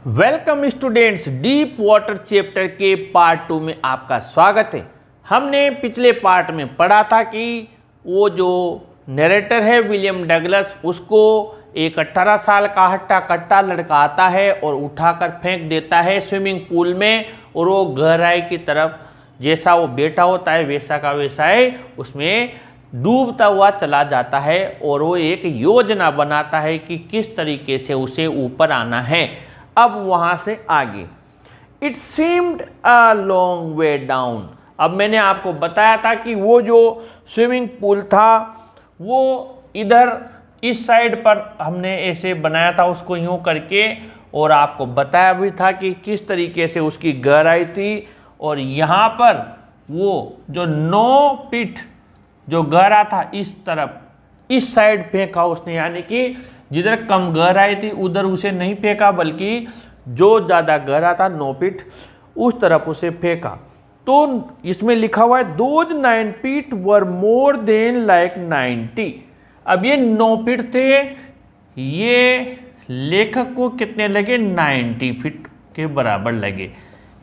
Welcome students, deep water chapter के part 2 में आपका स्वागत है। हमने पिछले पार्ट में पढ़ा था कि वो जो नरेटर है विलियम डगलस, उसको एक 18 साल का हट्टा कट्टा लड़का आता है और उठाकर फेंक देता है स्विमिंग पूल में, और वो गहराई की तरफ जैसा वो बैठा होता है वैसा का वैसा है उसमें डूबता हुआ चला जाता है। और वो एक योजना बनाता है कि किस तरीके से उसे ऊपर आना है। अब वहां से आगे, it seemed a long way down. अब मैंने आपको बताया था कि वो जो स्विमिंग पूल था वो इधर इस साइड पर हमने ऐसे बनाया था उसको यूं करके, और आपको बताया भी था कि किस तरीके से उसकी गहराई थी। और यहाँ पर वो जो 9 फीट जो गहरा था इस तरफ इस साइड फेंका उसने, यानी कि जिधर कम गहराई थी उधर उसे नहीं फेंका, बल्कि जो ज़्यादा गहरा था 9 फीट उस तरफ उसे फेंका। तो इसमें लिखा हुआ है those 9 feet were more than like 90। अब ये 9 फीट थे, ये लेखक को कितने लगे? 90 फीट के बराबर लगे।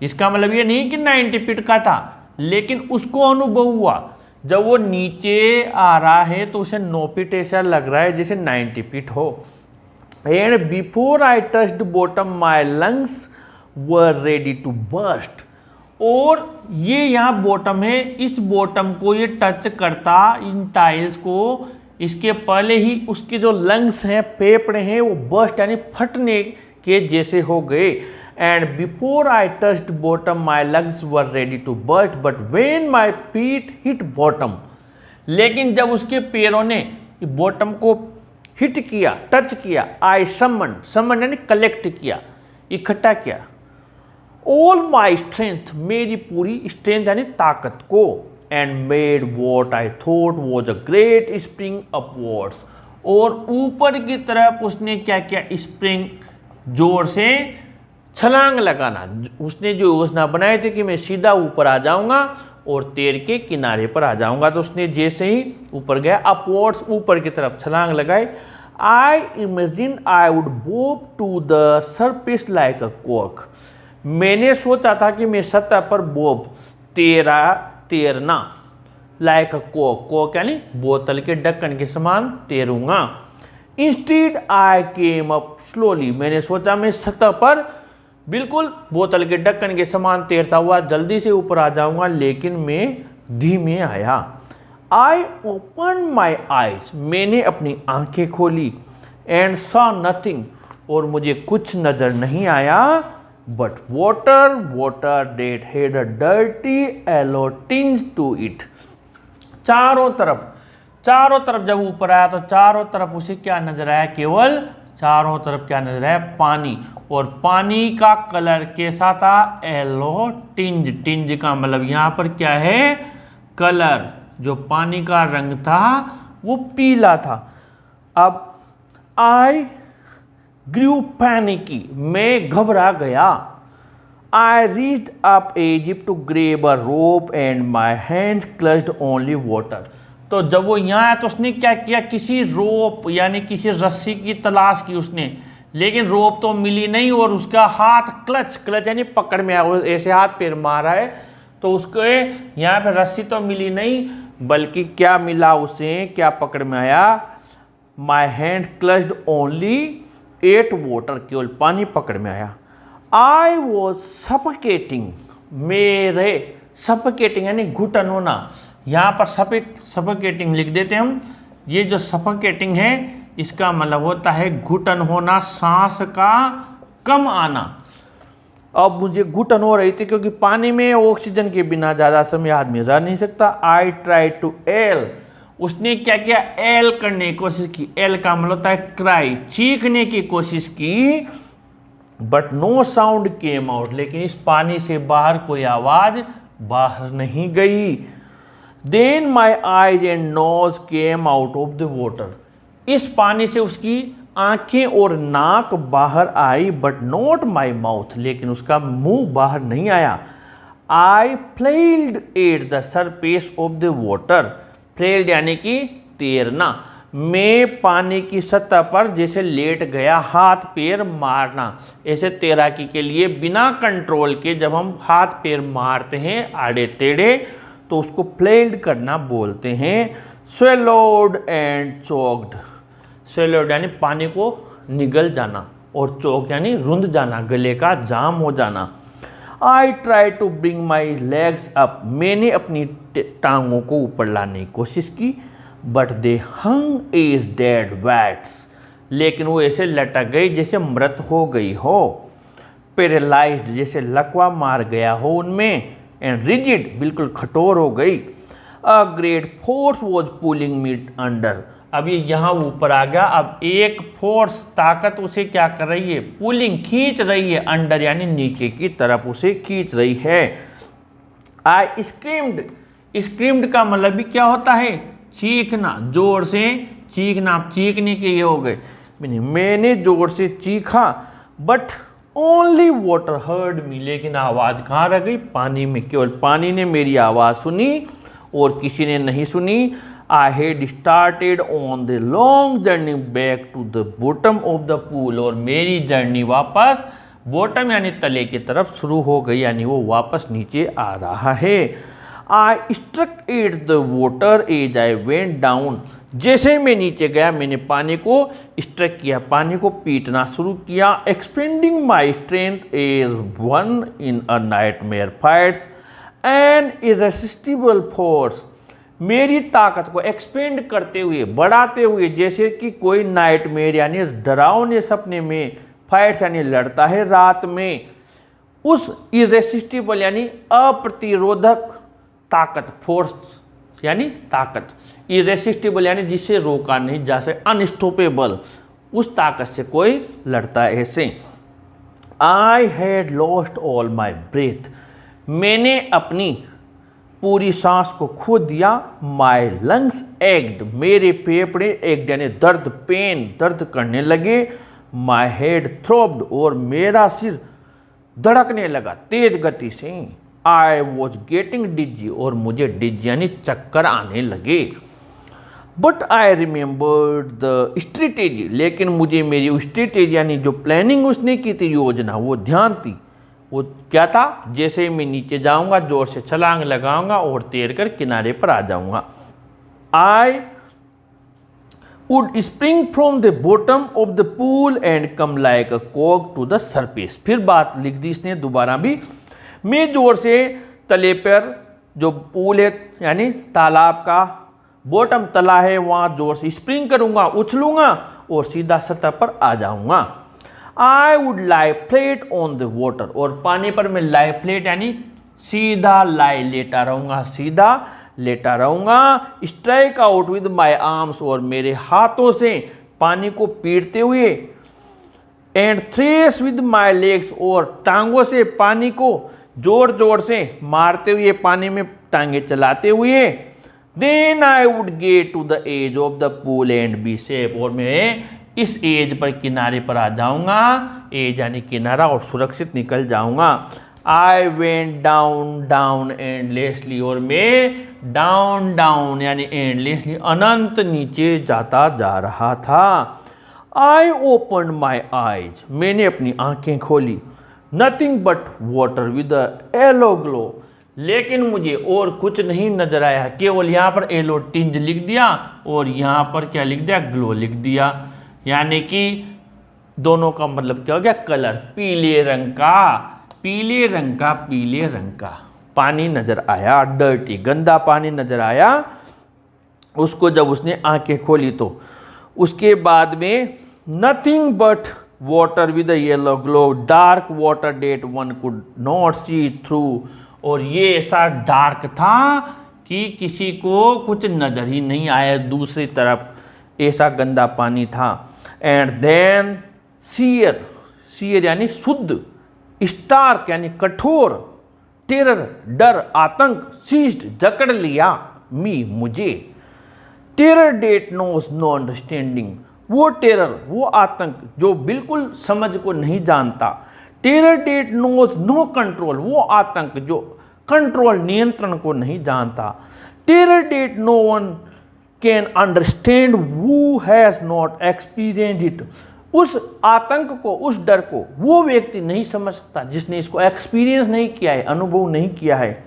इसका मतलब ये नहीं कि 90 फीट का था, लेकिन उसको अनुभव हुआ जब वो नीचे आ रहा है तो उसे 9 फीट ऐसा लग रहा है जैसे 90 फीट हो। And before I touched bottom my lungs were ready to burst. और ये यहाँ बॉटम है, इस बॉटम को ये टच करता इन टाइल्स को, इसके पहले ही उसके जो लंग्स हैं, फेफड़े हैं, वो बर्स्ट यानी फटने के जैसे हो गए। And before I touched bottom, my lungs were ready to burst, but when my feet hit bottom, लेकिन जब उसके पैरों ने बॉटम को हिट किया, टच किया, I summoned यानी कलेक्ट किया, इकट्ठा किया, all my strength, मेरी पूरी स्ट्रेंथ यानी ताकत को, and made what I thought was a great spring upwards, और ऊपर की तरफ उसने क्या किया? स्प्रिंग, जोर से छलांग लगाना। उसने जो योजना बनाई थी कि मैं सीधा ऊपर आ जाऊंगा और तैर के किनारे पर आ जाऊंगा, तो उसने जैसे ही ऊपर गया, अपवर्ड्स ऊपर की तरफ छलांग लगाई। I imagine I would bob to the surface like a cork. मैंने सोचा था कि मैं सतह पर बोब तैरना, लाइक अ कॉर्क यानी बोतल के ढक्कन के समान तैरूंगा। इंस्टीड आई केम अप स्लोली, मैंने सोचा मैं सतह पर बिल्कुल बोतल के ढक्कन के समान तैरता हुआ जल्दी से ऊपर आ जाऊंगा, लेकिन मैं धीमे आया। आई ओपन माई आईज, मैंने अपनी आंखें खोली। एंड सॉ नथिंग, और मुझे कुछ नजर नहीं आया but water that had a dirty yellow tinge to it. चारों तरफ जब ऊपर आया तो चारों तरफ उसे क्या नजर आया? केवल चारों तरफ क्या नजर आया? पानी। और पानी का कलर कैसा था? येलो टिंज का मतलब यहाँ पर क्या है? कलर। जो पानी का रंग था वो पीला था। अब आई ग्रू पैनिकी, मैं घबरा गया। I reached up as if to grab a rope and my hands clutched only water. तो जब वो यहाँ आया तो उसने क्या किया? किसी रोप यानी किसी रस्सी की तलाश की उसने, लेकिन रोप तो मिली नहीं, और उसका हाथ क्लच यानी पकड़ में आया, ऐसे हाथ पैर मारा है तो उसको यहाँ पे रस्सी तो मिली नहीं, बल्कि क्या मिला उसे? क्या पकड़ में आया? माई हैंड क्लच्ड ओनली 8 वाटर, केवल पानी पकड़ में आया। आई वॉज सफोकेटिंग, मेरे सफोकेटिंग यानी घुटन होना, यहाँ पर सफोकेटिंग लिख देते हम। ये जो सफोकेटिंग है इसका मतलब होता है घुटन होना, सांस का कम आना। अब मुझे घुटन हो रही थी क्योंकि पानी में ऑक्सीजन के बिना ज़्यादा समय आदमी रह नहीं सकता। आई ट्राई टू एल, उसने क्या किया? एल करने की कोशिश की। एल का मतलब होता है क्राई, चीखने की कोशिश की, but no sound came out, लेकिन इस पानी से बाहर कोई आवाज़ बाहर नहीं गई। Then my eyes and nose came out of the water, इस पानी से उसकी आंखें और नाक बाहर आई, बट नॉट माई माउथ, लेकिन उसका मुंह बाहर नहीं आया। I flailed at the surface of the water, flailed यानी कि तैरना, मैं पानी की सतह पर जैसे लेट गया, हाथ पैर मारना। ऐसे तैराकी के लिए बिना कंट्रोल के जब हम हाथ पैर मारते हैं आड़े टेढ़े तो उसको फ्लेल्ड करना बोलते हैं। Swallowed and choked. स्वेलोड यानी पानी को निगल जाना और चोक यानी रुंध जाना, गले का जाम हो जाना। I try to bring my legs up. मैंने अपनी टांगों को ऊपर लाने की कोशिश की, but they hung as dead weights. लेकिन वो ऐसे लटक गई जैसे मृत हो गई हो, पैरालाइज्ड जैसे लकवा मार गया हो उनमें, एंड रिजिड बिल्कुल कठोर हो गई। A great force was pulling me under. अब ये यहाँ ऊपर आ गया। अब एक फोर्स ताकत उसे क्या कर रही है, पुलिंग खींच रही है, अंडर यानी नीचे की तरफ उसे खींच रही है। आई स्क्रीम्ड। स्क्रीम्ड का मतलब भी क्या होता है, चीखना, जोर से चीखना। आप चीखने के ये हो गए। मैंने जोर से चीखा, but only water heard me. लेकिन आवाज़ कहाँ रह गई, पानी में। केवल पानी ने मेरी आवाज़ सुनी और किसी ने नहीं सुनी। I had started on the long journey back to the bottom of the pool। और मेरी जर्नी वापस बॉटम यानी तले की तरफ शुरू हो गई, यानी वो वापस नीचे आ रहा है। I struck at the water as I went down। जैसे मैं नीचे गया मैंने पानी को स्ट्रक किया, पानी को पीटना शुरू किया। Expending my strength as one in a nightmare fights an irresistible force। मेरी ताकत को एक्सपेंड करते हुए, बढ़ाते हुए, जैसे कि कोई नाइटमेयर यानी डरावने सपने में फाइट्स यानी लड़ता है रात में, उस इरेसिस्टिबल यानी अप्रतिरोधक ताकत, फोर्स यानी ताकत, इरेसिस्टिबल यानी जिसे रोका नहीं जा सकता, अनस्टॉपेबल, उस ताकत से कोई लड़ता है ऐसे। I had lost all my breath. मैंने अपनी पूरी सांस को खो दिया। My lungs ached. मेरे फेफड़े एक यानी दर्द, पेन, दर्द करने लगे। My head throbbed. और मेरा सिर धड़कने लगा तेज गति से। I was getting dizzy. और मुझे डिजी यानी चक्कर आने लगे। But I remembered the strategy. लेकिन मुझे मेरी स्ट्रेटेजी यानी जो प्लानिंग उसने की थी, योजना, वो ध्यान थी। वो क्या था, जैसे ही मैं नीचे जाऊंगा जोर से छलांग लगाऊंगा और तैर कर किनारे पर आ जाऊंगा। I would spring from the bottom of the pool and come like a कॉक टू द सरफेस। फिर बात लिख दी इसने दोबारा भी। मैं जोर से तले पर, जो पूल है यानी तालाब का बॉटम तला है, वहां जोर से स्प्रिंग करूंगा, उछलूंगा और सीधा सतह पर आ जाऊंगा। I would lie flat on the water. और पानी पर मैं लाई फ्लेट यानी सीधा लाई लेटा रहूंगा, सीधा लेटा रहूंगा। Strike out with my arms. और मेरे हाथों से पानी को पीटते हुए। And thresh with my legs. और टांगों से पानी को जोर जोर से मारते हुए, पानी में टांगे चलाते हुए। Then I would get to the edge of the pool and be safe. और मैं इस एज पर, किनारे पर आ जाऊंगा, एज यानी किनारा, और सुरक्षित निकल जाऊंगा। I went down down endlessly. और मैं डाउन डाउन यानी एंडलेसली, अनंत नीचे जाता जा रहा था। I open my eyes. मैंने अपनी आंखें खोली। Nothing but water with yellow glow. लेकिन मुझे और कुछ नहीं नजर आया, केवल यहाँ पर येलो टिंज लिख दिया और यहाँ पर क्या लिख दिया, ग्लो लिख दिया। यानी कि दोनों का मतलब क्या हो गया, कलर, पीले रंग का, पीले रंग का, पीले रंग का पानी नजर आया। डर्टी, गंदा पानी नजर आया उसको जब उसने आंखें खोली तो। उसके बाद में nothing but water with yellow glow, dark water that one could not see through. और ये ऐसा डार्क था कि किसी को कुछ नजर ही नहीं आया दूसरी तरफ, ऐसा गंदा पानी था। एंड देन सीयर, सीयर यानी शुद्ध, स्टार्क यानी कठोर, टेरर डर, आतंक, सीज्ड जकड़ लिया, मी मुझे। Terror that knows no understanding, वो टेरर, वो आतंक जो बिल्कुल समझ को नहीं जानता। Terror that knows no control, वो आतंक जो कंट्रोल, नियंत्रण को नहीं जानता। Terror that no one can understand who has not experienced it. उस आतंक को, उस डर को वो व्यक्ति नहीं समझ सकता जिसने इसको एक्सपीरियंस नहीं किया है, अनुभव नहीं किया है।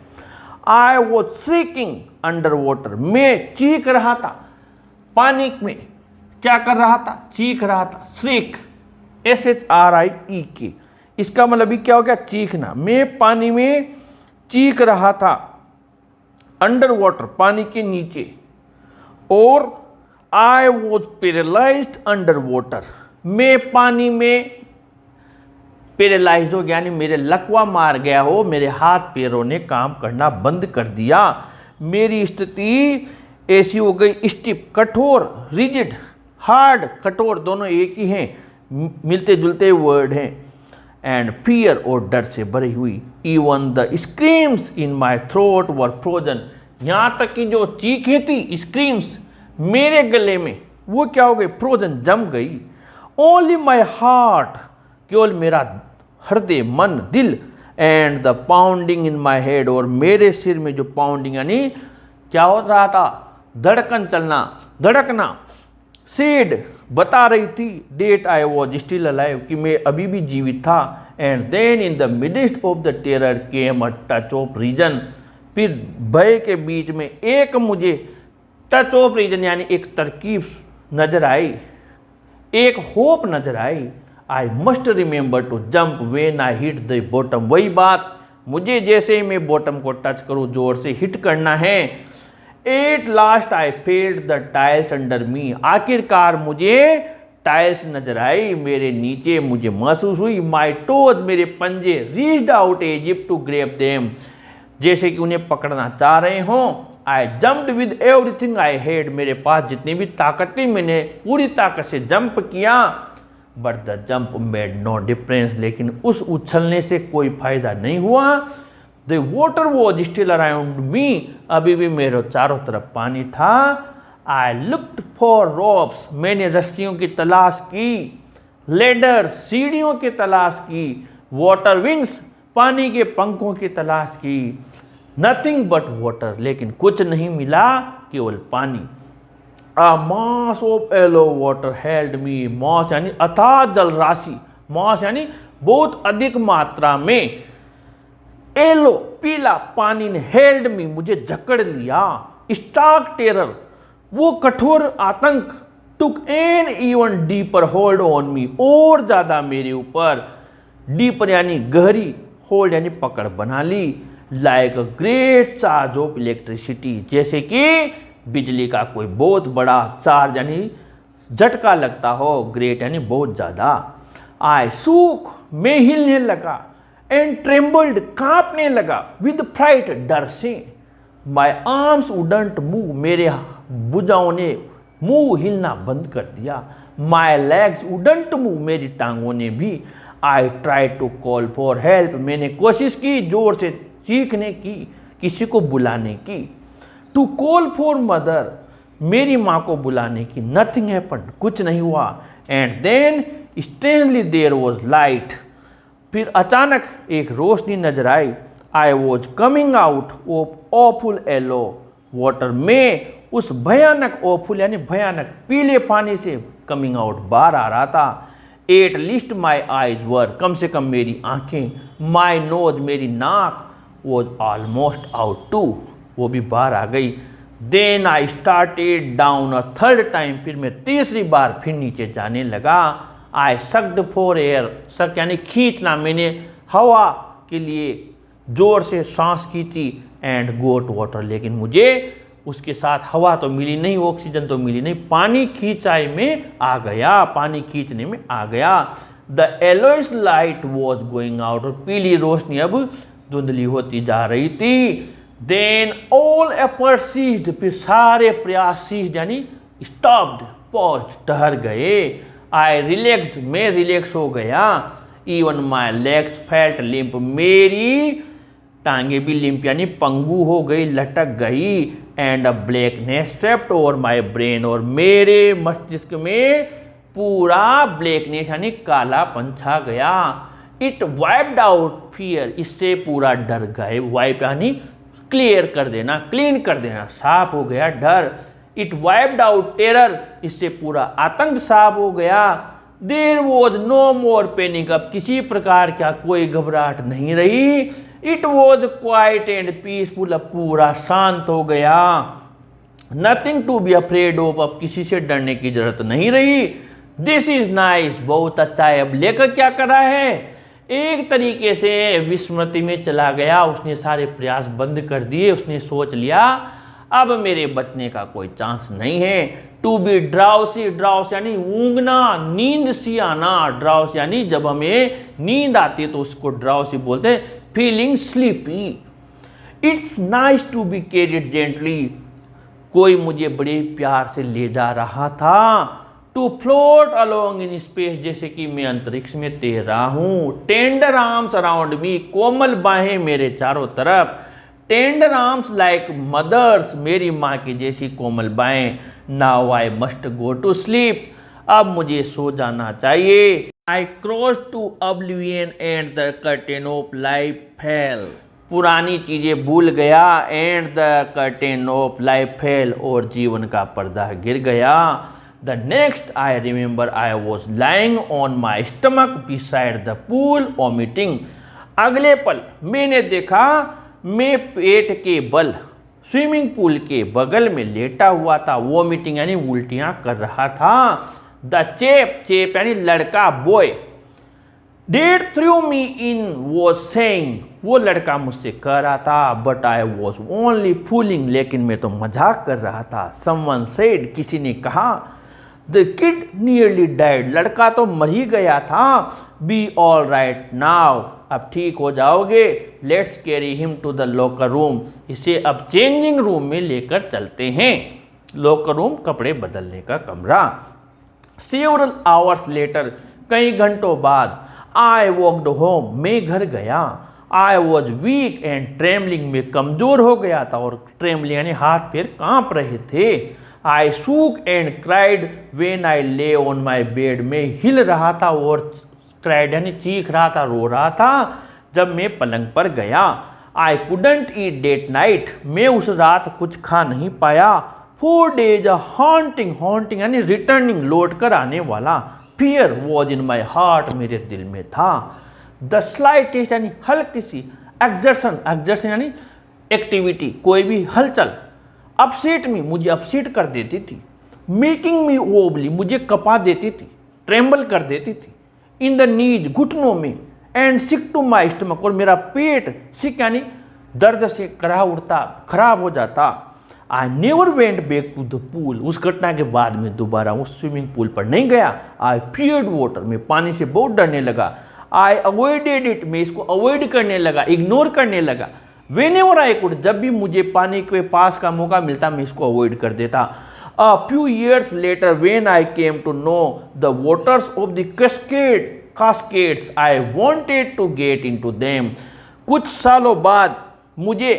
I was shrieking under water, मैं चीख रहा था पानी में। क्या कर रहा था? चीख रहा था। श्रीक, SHRIEK, इसका मतलब भी क्या हो गया? चीखना। मैं पानी में चीख रहा था, अंडर वाटर, पानी के नीचे। और I was paralysed under water, मैं पानी में पैरालाइज्ड हो गया, यानी मेरे लकवा मार गया हो, मेरे हाथ पैरों ने काम करना बंद कर दिया। मेरी स्थिति ऐसी हो गई, स्टिफ, कठोर, रिजिड, हार्ड, कठोर दोनों एक ही हैं, मिलते जुलते वर्ड हैं। एंड फियर, और डर से भरी हुई। Even the screams in my throat were frozen, यहाँ तक कि जो चीखें थी, स्क्रीम्स मेरे गले में, वो क्या हो गई? फ्रोजन, जम गई। ओनली माई हार्ट, केवल मेरा हृदय, मन, दिल। And the pounding in my head, और मेरे सिर में जो पाउंडिंग, यानी क्या हो रहा था? धड़कन चलना, धड़कना। सेड, बता रही थी, that I was still alive, कि मैं अभी भी जीवित था। And then in the midst of the terror came a touch of reason, फिर भय के बीच में एक मुझे टच ऑफ रीजन, यानी एक तरकीब नजर आई, एक होप नजर आई। I must remember to jump when I hit the bottom, वही बात, मुझे जैसे ही मैं बॉटम को टच करूं, जोर से हिट करना है। At last I felt the tiles under मी, आखिरकार मुझे टाइल्स नजर आई मेरे नीचे, मुझे महसूस हुई। माई टोज, मेरे पंजे, reached out as if to grab them, जैसे कि उन्हें पकड़ना चाह रहे हों। I jumped with everything I had, मेरे पास जितनी भी ताकत थी, मैंने पूरी ताकत से जंप किया। But the jump made no difference, लेकिन उस उछलने से कोई फायदा नहीं हुआ। The water was still around me, अभी भी मेरे चारों तरफ पानी था। आई लुक्ड फॉर रोप्स, मैंने रस्सियों की तलाश की। लेडर, सीढ़ियों की तलाश की। वाटर विंग्स, पानी के पंखों की तलाश की। नथिंग बट वाटर, लेकिन कुछ नहीं मिला, केवल पानी। A mass of yellow water held me, mass यानी अथाह जल राशि, मास यानी बहुत अधिक मात्रा में, येलो पीला पानी ने हेल्ड मी, मुझे जकड़ लिया। स्टार्क टेरर, वो कठोर आतंक, took an even deeper hold on me, और ज्यादा मेरे ऊपर, डीपर यानी गहरी, होल्ड यानी पकड़ बना ली। Like a great charge of electricity, जैसे कि बिजली का कोई बहुत बड़ा चार्ज यानी झटका लगता हो, ग्रेट यानी बहुत ज्यादा। आई सूक, मैं हिलने लगा। एंड ट्रेम्बल्ड, कांपने लगा। विद फ्राइट, डर से। माई आर्म्स वुडंट मूव, मेरे भुजाओं ने मुंह हिलना बंद कर दिया। माई लेग्स वुडंट मूव, मेरी टांगों ने भी। I try to call for help, मैंने कोशिश की जोर से चीखने की, किसी को बुलाने की। टू कॉल फॉर मदर, मेरी माँ को बुलाने की। नथिंग हैपेंड, कुछ नहीं हुआ। And then strangely there was light, फिर अचानक एक रोशनी नजर आई। I was coming out of awful yellow water, में उस भयानक, ऑफुल यानी भयानक, पीले पानी से कमिंग आउट, बाहर आ रहा था। At least my eyes were, कम से कम मेरी आंखें। माई नोज, मेरी नाक। वॉज ऑलमोस्ट आउट टू, वो भी बाहर आ गई। Then I started down a third time, फिर मैं तीसरी बार फिर नीचे जाने लगा। आई सक्ड फॉर एयर, सक यानी खींचना, मैंने हवा के लिए जोर से सांस खींची। एंड गोट वाटर, लेकिन मुझे उसके साथ हवा तो मिली नहीं, ऑक्सीजन तो मिली नहीं, पानी खींचाई में आ गया, पानी खींचने में आ गया। The yellowish light was going out, और पीली रोशनी अब धुंधली होती जा रही थी। देन ऑल एफर्ट सीज्ड, फिर सारे प्रयास सीज्ड यानी स्टॉप्ड, पॉज्ड, ठहर गए। आई रिलैक्स्ड, मैं रिलैक्स हो गया। Even my legs felt limp, मेरी टांगे भी लिम्प यानी पंगु हो गई, लटक गई। And a blackness swept over my brain, और मेरे मस्तिष्क में पूरा ब्लैकनेस यानी कालापन छा गया। इट वाइप्ड आउट फियर, इससे पूरा डर गए। वाइप यानी क्लियर कर देना, क्लीन कर देना, साफ हो गया डर। इट वाइप्ड आउट टेरर, इससे पूरा आतंक साफ हो गया। There was no more panic, अब किसी प्रकार का कोई घबराहट नहीं रही। It was quiet and peaceful, अब पूरा शांत हो गया। Nothing to be afraid of, अब किसी से डरने की जरूरत नहीं रही। दिस इज नाइस, बहुत अच्छा है। अब लेखक क्या कर रहा है, एक तरीके से विस्मृति में चला गया, उसने सारे प्रयास बंद कर दिए, उसने सोच लिया अब मेरे बचने का कोई चांस नहीं है। टू बी ड्राउसी, ड्राउस यानी ऊँगना, नींद सी आना। ड्राउस यानी जब हमें नींद आती है तो उसको ड्राउसी बोलते हैं। Feeling sleepy. It's nice to be carried gently, कोई मुझे बड़े प्यार से ले जा रहा था। To float along in space, जैसे कि मैं अंतरिक्ष में तैर रहा हूँ। टेंडर आर्म्स अराउंड मी, कोमल बाहें मेरे चारों तरफ। टेंडर आर्म्स लाइक मदर्स, मेरी माँ की जैसी कोमल बाहें। Now I must go to sleep, अब मुझे सो जाना चाहिए। I cross to oblivion and the curtain of life fell, पुरानी चीजें भूल गया। And the curtain of life fell, और जीवन का पर्दा गिर गया। The next I remember I was lying on my stomach beside the pool vomiting, अगले पल मैंने देखा मैं पेट के बल स्विमिंग पूल के बगल में लेटा हुआ था। वॉमिटिंग यानी उल्टियां कर रहा था। द चेप, चेप यानी लड़का, boy, dead through me in was saying, वो लड़का मुझसे कह रहा था। But I was only fooling, लेकिन मैं तो मजाक कर रहा था। समवन सेड, किसी ने कहा। द किड नियरली डाइड, लड़का तो मर ही गया था। बी ऑल राइट नाउ, अब ठीक हो जाओगे। Let's carry him to the locker room, इसे अब चेंजिंग रूम में लेकर चलते हैं। लॉकर रूम कपड़े बदलने का कमरा। सेवरल आवर्स लेटर, कई घंटों बाद। आई वॉकड होम, मैं घर गया। I was weak and trembling, में कमजोर हो गया था और ट्रेमलिंग यानी हाथ पैर कांप रहे थे। आई सूक एंड क्राइड वेन आई ले ऑन माई बेड, में हिल रहा था और क्राइड यानी चीख रहा था, रो रहा था जब मैं पलंग पर गया। I couldn't eat that night, मैं उस रात कुछ खा नहीं पाया। 4 days हॉन्टिंग, हॉन्टिंग यानी रिटर्निंग, लौट कर आने वाला। Fear was in my heart, मेरे दिल में था। द स्लाइटेस्ट यानी हल्की सी। एक्सर्शन, एक्सर्शन यानी एक्टिविटी, कोई भी हलचल। अपसेट मी, मुझे अपसेट कर देती थी। मेकिंग मी वोबली, मुझे कपा देती थी, ट्रेम्बल कर देती थी। इन द नीज, घुटनों में। And sick to my stomach, और मेरा पेट, सिक यानी दर्द से करा उठता, खराब हो जाता। I never went back to the pool, उस घटना के बाद में दोबारा उस स्विमिंग पूल पर नहीं गया। आई फियर्ड वाटर, मैं पानी से बहुत डरने लगा। आई अवॉइडेड इट, मैं इसको अवॉइड करने लगा, इग्नोर करने लगा। वेनेवर आई कुड, जब भी मुझे पानी के पास का मौका मिलता मैं इसको अवॉइड कर देता। A few years later, when I came to know the waters of the cascades, I wanted to get into them. कुछ सालों बाद मुझे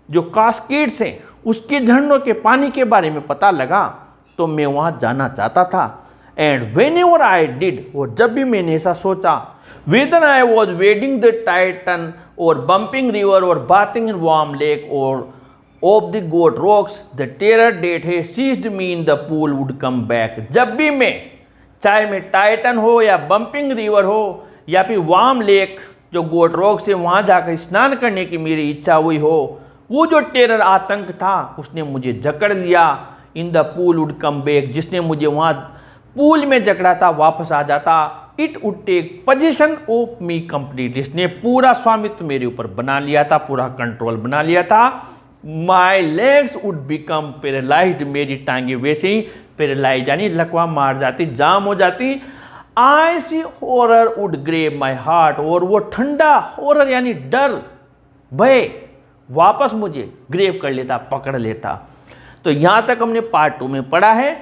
जो कास्केड्स हैं उसके झरनों के पानी के बारे में पता लगा तो मैं वहाँ जाना चाहता था। एंड whenever I did, और जब भी मैंने ऐसा सोचा, whether I was wading the Titan or bumping river or bathing in warm lake or of the goat rocks, the terror that had seized me in the pool would come back. जब भी मैं, चाहे मैं Titan हो या bumping river हो या फिर वार्म लेक जो गोट रॉक से वहाँ जाकर स्नान करने की मेरी इच्छा हुई हो, वो जो टेरर आतंक था उसने मुझे जकड़ लिया। In the pool would come back, जिसने मुझे वहाँ पूल में जकड़ा था वापस आ जाता। It would take position of me complete, इसने पूरा स्वामित्व मेरे ऊपर बना लिया था, पूरा कंट्रोल बना लिया था। My legs would become paralysed, मेरी टांगे वैसे ही पैरालाइज यानी लकवा मार जाती, जाम हो जाती। I see horror would grave my heart, और वो ठंडा हॉरर यानी डर, भय वापस मुझे ग्रेव कर लेता, पकड़ लेता। तो यहाँ तक हमने पार्ट 2 में पढ़ा है।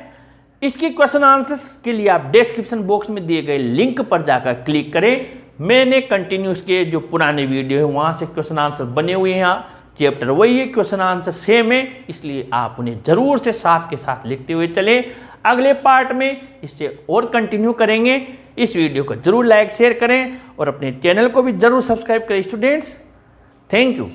इसकी क्वेश्चन आंसर्स के लिए आप डिस्क्रिप्शन बॉक्स में दिए गए लिंक पर जाकर क्लिक करें। मैंने कंटिन्यूस के जो पुराने वीडियो है वहाँ से क्वेश्चन आंसर बने हुए हैं। यहाँ चैप्टर वही है, क्वेश्चन आंसर सेम है, इसलिए आप उन्हें जरूर से साथ के साथ लिखते हुए चलें। अगले पार्ट में इससे और कंटिन्यू करेंगे। इस वीडियो को जरूर लाइक शेयर करें और अपने चैनल को भी जरूर सब्सक्राइब करें स्टूडेंट्स। Thank you.